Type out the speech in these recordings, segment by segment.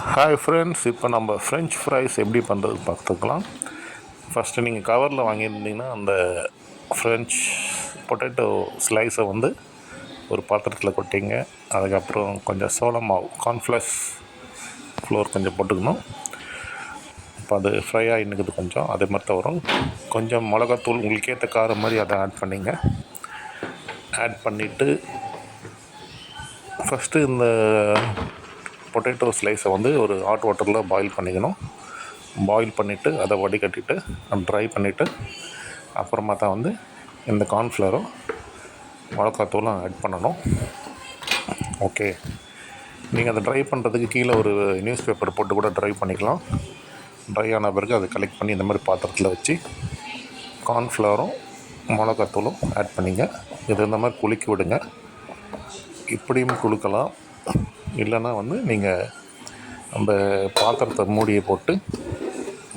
Hi friends, இப்போ நம்ம French fries எப்படி பண்ணுறது பார்த்துக்கலாம். ஃபஸ்ட்டு நீங்கள் கவரில் வாங்கியிருந்தீங்கன்னா அந்த ஃப்ரெஞ்ச் பொட்டேட்டோ ஸ்லைஸை வந்து ஒரு பாத்திரத்தில் கொட்டிங்க. அதுக்கப்புறம் கொஞ்சம் சோள மாவு கார்ன்ஃப்ளெக்ஸ் ஃப்ளோர் கொஞ்சம் போட்டுக்கணும். இப்போ அது ஃப்ரை ஆகினுக்குது கொஞ்சம் அதே மாதிரி தான் வரும். கொஞ்சம் மிளகாத்தூள் உங்களுக்கு ஏற்ற காரம் மாதிரி அதை ஆட் பண்ணிங்க. ஆட் பண்ணிவிட்டு ஃபஸ்ட்டு இந்த பொட்டேட்டோ ஸ்லைஸை வந்து ஒரு ஹாட் வாட்டரில் பாயில் பண்ணிக்கணும். பாயில் பண்ணிவிட்டு அதை வடிகட்டிட்டு ட்ரை பண்ணிவிட்டு அப்புறமா தான் வந்து இந்த கார்ன்ஃப்ளவரும் மிளகாத்தூளும் ஆட் பண்ணணும். ஓகே, நீங்கள் அதை ட்ரை பண்ணுறதுக்கு கீழே ஒரு நியூஸ் பேப்பர் போட்டு கூட ட்ரை பண்ணிக்கலாம். ட்ரை ஆன பிறகு அதை கலெக்ட் பண்ணி இந்த மாதிரி பாத்திரத்தில் வச்சு கார்ன்ஃப்ளவரும் மிளகாத்தூளும் ஆட் பண்ணிங்க. இது இந்த மாதிரி குலுக்கி விடுங்க. இப்படியும் குலுக்கலாம், இல்லைன்னா வந்து நீங்கள் அந்த பாத்திரத்தை மூடியை போட்டு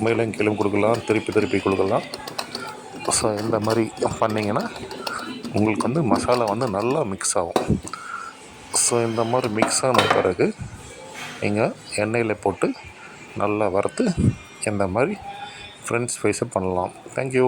மேலும் கீழே கொடுக்கலாம், திருப்பி கொடுக்கலாம். ஸோ இந்த மாதிரி பண்ணிங்கன்னா உங்களுக்கு வந்து மசாலா வந்து நல்லா மிக்ஸ் ஆகும். ஸோ இந்த மாதிரி மிக்ஸ் ஆன பிறகு நீங்கள் எண்ணெயில் போட்டு நல்லா வறுத்து இந்த மாதிரி ஃப்ரெஞ்ச் ஃப்ரைஸை பண்ணலாம். தேங்க்யூ.